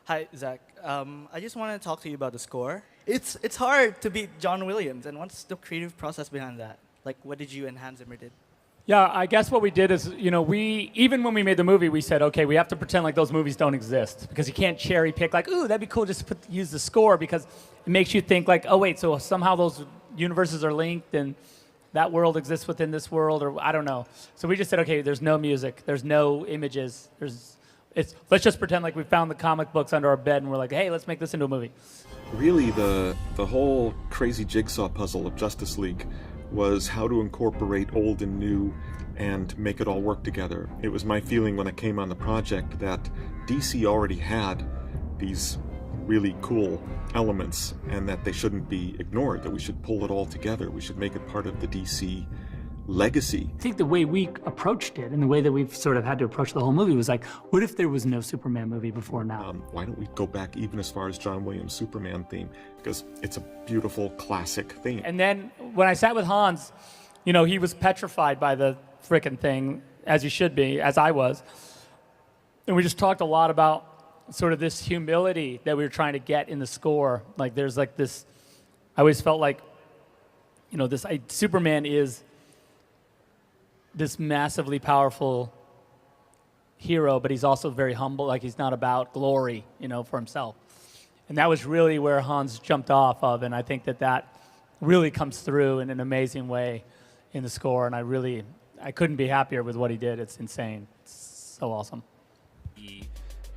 Hi, Zach. I just want to talk to you about the score. It's hard to beat John Williams, and what's the creative process behind that? Like, what did you and Hans Zimmer did? Yeah, I guess what we did is, we even when we made the movie, we said, okay, we have to pretend like those movies don't exist because you can't cherry pick like, ooh, that'd be cool just to use the score because it makes you think like, oh wait, so somehow those universes are linked and that world exists within this world, or I don't know. So we just said, okay, there's no music, there's no images, let's just pretend like we found the comic books under our bed and we're like, hey, let's make this into a movie. Really, the whole crazy jigsaw puzzle of Justice League was how to incorporate old and new and make it all work together. It was my feeling when I came on the project that DC already had these really cool elements and that they shouldn't be ignored, that we should pull it all together. We should make it part of the DC legacy. I think the way we approached it and the way that we've sort of had to approach the whole movie was like, what if there was no Superman movie before now? Why don't we go back even as far as John Williams' Superman theme? Because it's a beautiful classic theme. And then when I sat with Hans, he was petrified by the frickin' thing, as he should be, as I was. And we just talked a lot about sort of this humility that we were trying to get in the score. Like there's like this, I always felt like, Superman is this massively powerful hero, but he's also very humble. Like he's not about glory, for himself. And that was really where Hans jumped off of, and I think that really comes through in an amazing way in the score. And I couldn't be happier with what he did. It's insane. It's so awesome. The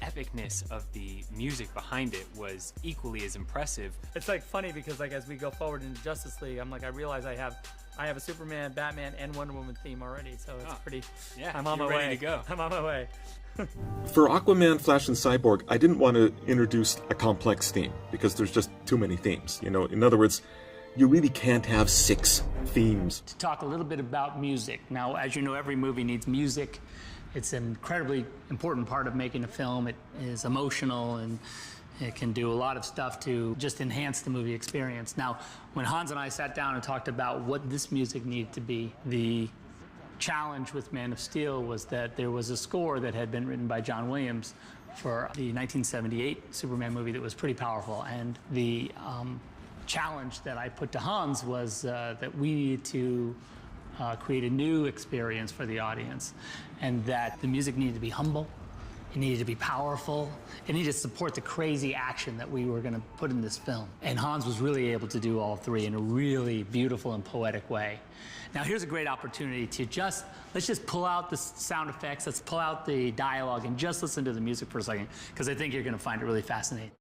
epicness of the music behind it was equally as impressive. It's like funny because like as we go forward into Justice League, I'm like I realize I have a Superman, Batman, and Wonder Woman theme already, so it's pretty. Yeah, I'm on my ready way. to go. I'm on my way. For Aquaman, Flash, and Cyborg, I didn't want to introduce a complex theme because there's just too many themes. In other words, you really can't have 6 themes. To talk a little bit about music. Now, as you know, every movie needs music. It's an incredibly important part of making a film. It is emotional and it can do a lot of stuff to just enhance the movie experience. Now, when Hans and I sat down and talked about what this music needed to be, the challenge with Man of Steel was that there was a score that had been written by John Williams for the 1978 Superman movie that was pretty powerful. And the challenge that I put to Hans was that we needed to create a new experience for the audience, and that the music needed to be humble, it needed to be powerful, it needed to support the crazy action that we were going to put in this film. And Hans was really able to do all 3 in a really beautiful and poetic way. Now here's a great opportunity to let's just pull out the sound effects, let's pull out the dialogue and just listen to the music for a second, because I think you're going to find it really fascinating.